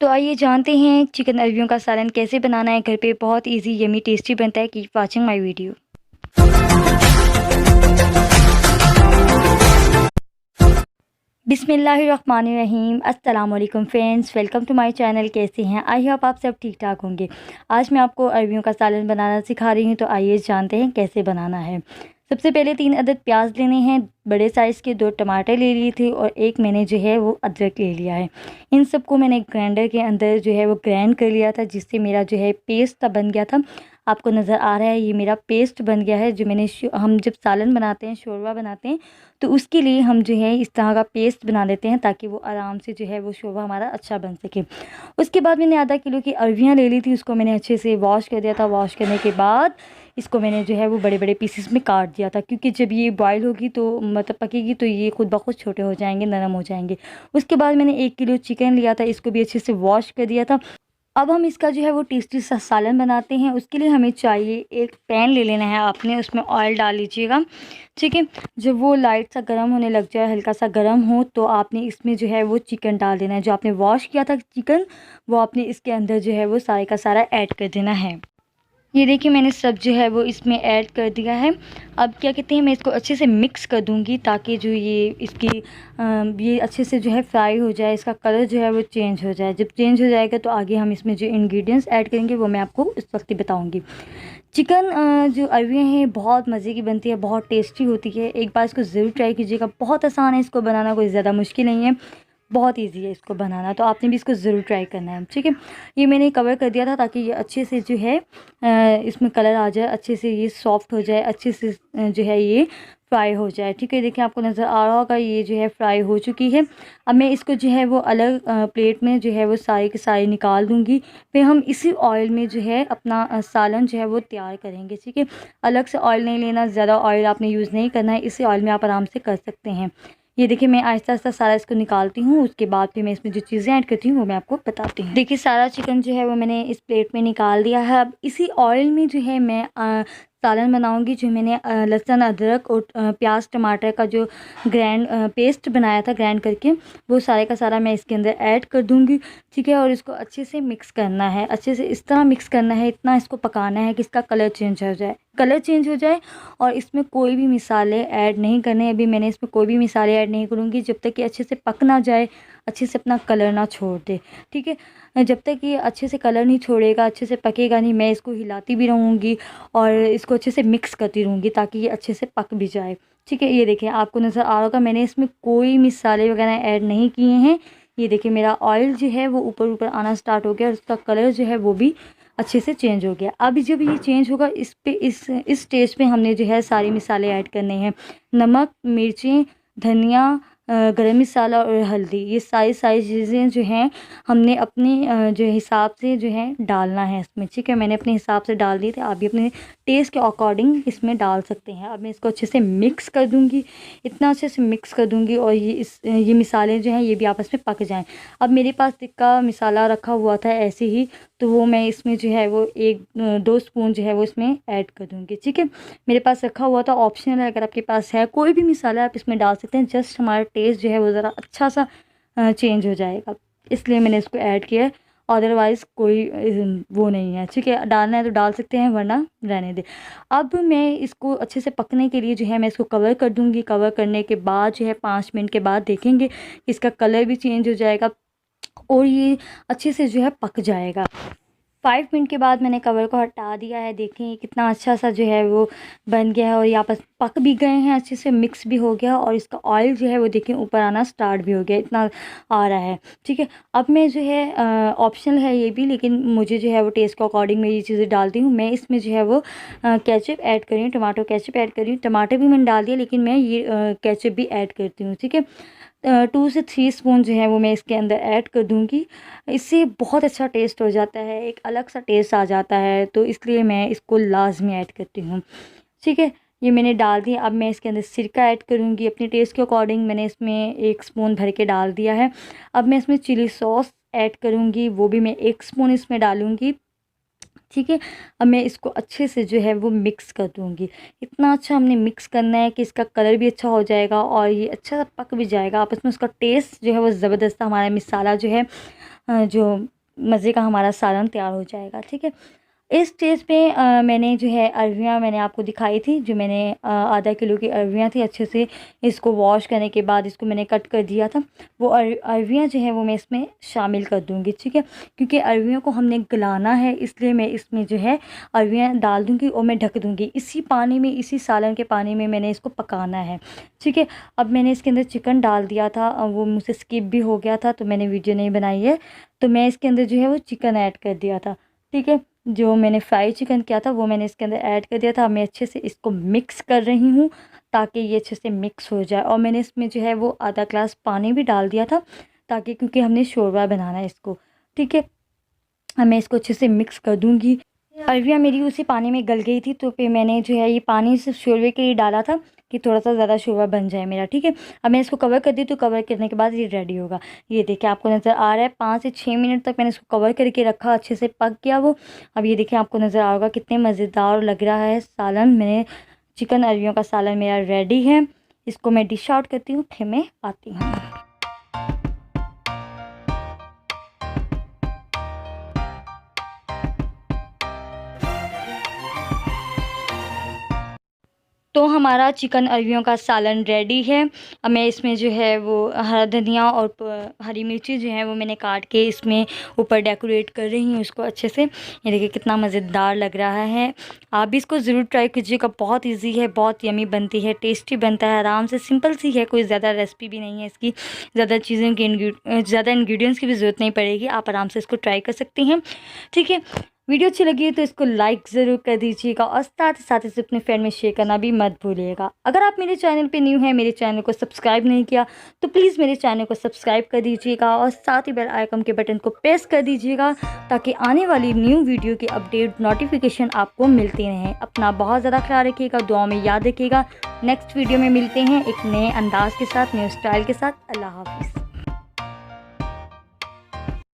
तो आइए जानते हैं चिकन अरबियों का सालन कैसे बनाना है घर पे। बहुत इजी यमी टेस्टी बनता है। Keep watching my video. बिस्मिल्लाहिर्रहमानिर्रहीम। अस्सलाम वालेकुम friends, welcome to my channel. कैसे हैं? आई होप आप सब ठीक ठाक होंगे। आज मैं आपको अरबियों का सालन बनाना सिखा रही हूँ। तो आइए जानते हैं कैसे बनाना है। सबसे पहले 3 अदद प्याज लेने हैं, बड़े साइज़ के 2 टमाटर ले लिए थे और एक मैंने जो है वो अदरक ले लिया है। इन सबको मैंने ग्राइंडर के अंदर जो है वो ग्राइंड कर लिया था, जिससे मेरा जो है पेस्ट सा बन गया था। आपको नज़र आ रहा है ये मेरा पेस्ट बन गया है। जो मैंने हम जब सालन बनाते हैं, शोरबा बनाते हैं, तो उसके लिए हम जो है इस तरह का पेस्ट बना लेते हैं ताकि वो आराम से जो है वो शोरबा हमारा अच्छा बन सके। उसके बाद मैंने आधा किलो की अरवियाँ ले ली थी, उसको मैंने अच्छे से वॉश कर दिया था। वॉश करने के बाद इसको मैंने जो है वो बड़े बड़े पीसेस में काट दिया था, क्योंकि जब ये बॉयल होगी तो मतलब पकेगी तो ये खुद ब खुद छोटे हो जाएंगे, नरम हो जाएंगे। उसके बाद मैंने 1 किलो चिकन लिया था, इसको भी अच्छे से वॉश कर दिया था। अब हम इसका जो है वो टेस्टी सा सालन बनाते हैं। उसके लिए हमें चाहिए एक पैन ले लेना है आपने, उसमें ऑयल डाल लीजिएगा। ठीक है, जब वो लाइट सा गर्म होने लग जाए, हल्का सा गर्म हो, तो आपने इसमें जो है वो चिकन डाल देना है। जो आपने वॉश किया था चिकन, वो आपने इसके अंदर जो है वो सारे का सारा ऐड कर देना है। ये देखिए मैंने सब जो है वो इसमें ऐड कर दिया है। अब क्या कहते हैं, मैं इसको अच्छे से मिक्स कर दूंगी ताकि जो ये इसकी ये अच्छे से जो है फ्राई हो जाए, इसका कलर जो है वो चेंज हो जाए। जब चेंज हो जाएगा तो आगे हम इसमें जो इंग्रेडिएंट्स ऐड करेंगे वो मैं आपको इस वक्त ही बताऊंगी। चिकन जो अरबियाँ हैं बहुत मज़े की बनती है, बहुत टेस्टी होती है। एक बार इसको ज़रूर ट्राई कीजिएगा, बहुत आसान है इसको बनाना, कोई ज़्यादा मुश्किल नहीं है, बहुत इजी है इसको बनाना। तो आपने भी इसको ज़रूर ट्राई करना है। ठीक है, ये मैंने कवर कर दिया था ताकि ये अच्छे से जो है इसमें कलर आ जाए, अच्छे से ये सॉफ्ट हो जाए, अच्छे से जो है ये फ्राई हो जाए। ठीक है, देखिए आपको नज़र आ रहा होगा ये जो है फ्राई हो चुकी है। अब मैं इसको जो है वो अलग प्लेट में जो है वो सारी के सारी निकाल दूँगी। फिर हम इसी ऑयल में जो है अपना सालन जो है वो तैयार करेंगे। ठीक है, अलग से ऑयल नहीं लेना, ज़्यादा ऑयल आपने यूज़ नहीं करना है, इसी ऑयल में आप आराम से कर सकते हैं। ये देखिए मैं आहिस्ता आहिस्ता सारा इसको निकालती हूँ। उसके बाद फिर मैं इसमें जो चीज़ें ऐड करती हूँ वो मैं आपको बताती हूँ। देखिए सारा चिकन जो है वो मैंने इस प्लेट में निकाल दिया है। अब इसी ऑयल में जो है मैं सालन बनाऊंगी। जो मैंने लहसुन अदरक और प्याज टमाटर का जो पेस्ट बनाया था ग्राइंड करके, वो सारे का सारा मैं इसके अंदर ऐड कर दूंगी। ठीक है, और इसको अच्छे से मिक्स करना है, अच्छे से इस तरह मिक्स करना है, इतना इसको पकाना है कि इसका कलर चेंज हो जाए, कलर चेंज हो जाए। और इसमें कोई भी मिसाले ऐड नहीं करने। अभी मैंने इसमें कोई भी मिसाले ऐड नहीं करूँगी जब तक कि अच्छे से पक ना जाए, अच्छे से अपना कलर ना छोड़ दे। ठीक है, जब तक ये अच्छे से कलर नहीं छोड़ेगा, अच्छे से पकेगा नहीं, मैं इसको हिलाती भी रहूँगी और इसको अच्छे से मिक्स करती रहूँगी ताकि ये अच्छे से पक भी जाए। ठीक है, ये देखिए आपको नज़र आ रहा होगा मैंने इसमें कोई मिसाले वगैरह ऐड नहीं किए हैं। ये देखिए मेरा ऑयल जो है वो ऊपर ऊपर आना स्टार्ट हो गया और उसका कलर जो है वो भी अच्छे से चेंज हो गया। अब जब ये चेंज होगा इस स्टेज पे हमने जो है सारे मिसाले ऐड करने हैं। नमक, मिर्चें, धनिया, गरम मसाला और हल्दी, ये सारी सारी चीज़ें जो हैं हमने अपने जो हिसाब से जो है डालना है इसमें। ठीक है, मैंने अपने हिसाब से डाल दिए थे, आप भी अपने टेस्ट के अकॉर्डिंग इसमें डाल सकते हैं। अब मैं इसको अच्छे से मिक्स कर दूंगी, इतना अच्छे से मिक्स कर दूंगी और ये मिसाले जो हैं ये भी आपस में पक जाएं। अब मेरे पास टिक्का मसाला रखा हुआ था ऐसे ही, तो वो मैं इसमें जो है वो 1-2 स्पून जो है वो इसमें ऐड कर दूँगी। ठीक है, मेरे पास रखा हुआ था, ऑप्शनल है, अगर आपके पास है कोई भी मसाला आप इसमें डाल सकते हैं। जस्ट हमारा टेस्ट जो है वो ज़रा अच्छा सा चेंज हो जाएगा, इसलिए मैंने इसको ऐड किया है। अदरवाइज़ कोई वो नहीं है। ठीक है, डालना है तो डाल सकते हैं, वरना रहने दें। अब मैं इसको अच्छे से पकने के लिए जो है मैं इसको कवर कर दूँगी। कवर करने के बाद जो है 5 मिनट के बाद देखेंगे इसका कलर भी चेंज हो जाएगा और ये अच्छे से जो है पक जाएगा। 5 मिनट के बाद मैंने कवर को हटा दिया है। देखें कितना अच्छा सा जो है वो बन गया है और ये आपस पक भी गए हैं, अच्छे से मिक्स भी हो गया और इसका ऑयल जो है वो देखें ऊपर आना स्टार्ट भी हो गया, इतना आ रहा है। ठीक है, अब मैं जो है ऑप्शनल है ये भी, लेकिन मुझे जो है वो टेस्ट के अकॉर्डिंग मैं ये चीज़ें डालती हूँ। मैं इसमें जो है वो केचप ऐड कर रही हूँ, टमाटो केचप ऐड कर रही हूँ। टमाटर भी मैंने डाल दिया लेकिन मैं ये केचप भी ऐड करती हूँ। ठीक है, 2 से 3 स्पून जो है वो मैं इसके अंदर ऐड कर दूँगी। इससे बहुत अच्छा टेस्ट हो जाता है, एक अलग सा टेस्ट आ जाता है, तो इसलिए मैं इसको लाज़मी ऐड करती हूँ। ठीक है, ये मैंने डाल दिया। अब मैं इसके अंदर सिरका ऐड करूँगी अपने टेस्ट के अकॉर्डिंग। मैंने इसमें 1 स्पून भर के डाल दिया है। अब मैं इसमें चिली सॉस ऐड करूँगी, वो भी मैं 1 स्पून इसमें डालूँगी। ठीक है, अब मैं इसको अच्छे से जो है वो मिक्स कर दूँगी। इतना अच्छा हमने मिक्स करना है कि इसका कलर भी अच्छा हो जाएगा और ये अच्छा सा पक भी जाएगा आपस में। उसका टेस्ट जो है वो ज़बरदस्त, हमारा मसाला जो है जो मज़े का हमारा सालन तैयार हो जाएगा। ठीक है, इस स्टेज पे मैंने जो है अरवियाँ मैंने आपको दिखाई थी, जो मैंने आधा किलो की अरवियाँ थी, अच्छे से इसको वॉश करने के बाद इसको मैंने कट कर दिया था। वो अरवियाँ जो है वो मैं इसमें शामिल कर दूँगी। ठीक है, क्योंकि अरवियों को हमने गलाना है, इसलिए मैं इसमें जो है अरवियाँ डाल दूँगी और मैं ढक दूँगी। इसी पानी में, इसी सालन के पानी में मैंने इसको पकाना है। ठीक है, अब मैंने इसके अंदर चिकन डाल दिया था, वो मुझसे स्किप भी हो गया था तो मैंने वीडियो नहीं बनाई है। तो मैं इसके अंदर जो है वो चिकन ऐड कर दिया था। ठीक है, जो मैंने फ्राई चिकन किया था वो मैंने इसके अंदर ऐड कर दिया था। मैं अच्छे से इसको मिक्स कर रही हूँ ताकि ये अच्छे से मिक्स हो जाए। और मैंने इसमें जो है वो आधा ग्लास पानी भी डाल दिया था, ताकि क्योंकि हमने शोरबा बनाना है इसको। ठीक है, अब मैं इसको अच्छे से मिक्स कर दूँगी। अरवियाँ मेरी उसी पानी में गल गई थी, तो फिर मैंने जो है ये पानी सिर्फ शोरबे के लिए डाला था कि थोड़ा सा ज़्यादा शोरबा बन जाए मेरा। ठीक है, अब मैं इसको कवर कर दी, तो कवर करने के बाद ये रेडी होगा। ये देखिए आपको नज़र आ रहा है, 5 से 6 मिनट तक मैंने इसको कवर करके रखा, अच्छे से पक गया वो। अब ये देखिए आपको नज़र आ होगा कितने मज़ेदार लग रहा है सालन। मैंने चिकन अरवियों का सालन मेरा रेडी है। इसको मैं डिश आउट करती हूँ, फिर मैं आती हूँ। तो हमारा चिकन अरवियों का सालन रेडी है। अब मैं इसमें जो है वो हरा धनिया और हरी मिर्ची जो है वो मैंने काट के इसमें ऊपर डेकोरेट कर रही हूँ इसको अच्छे से। ये देखिए कितना मज़ेदार लग रहा है। आप भी इसको ज़रूर ट्राई कीजिएगा, बहुत इजी है, बहुत यमी बनती है, टेस्टी बनता है, आराम से, सिंपल सी है, कोई ज़्यादा रेसिपी भी नहीं है इसकी, ज़्यादा चीज़ों की ज़्यादा इंग्रेडिएंट्स की भी ज़रूरत नहीं पड़ेगी, आप आराम से इसको ट्राई कर सकती हैं। ठीक है, वीडियो अच्छी लगी है तो इसको लाइक ज़रूर कर दीजिएगा और साथ ही इसे अपने फ्रेंड में शेयर करना भी मत भूलिएगा। अगर आप मेरे चैनल पे न्यू हैं, मेरे चैनल को सब्सक्राइब नहीं किया, तो प्लीज़ मेरे चैनल को सब्सक्राइब कर दीजिएगा और साथ ही बेल आइकन के बटन को प्रेस कर दीजिएगा, ताकि आने वाली न्यू वीडियो की अपडेट नोटिफिकेशन आपको मिलती रहें। अपना बहुत ज़्यादा ख्याल रखिएगा, दुआ में याद रखिएगा। नेक्स्ट वीडियो में मिलते हैं एक नए अंदाज के साथ, न्यू स्टाइल के साथ। अल्लाह हाफिज़।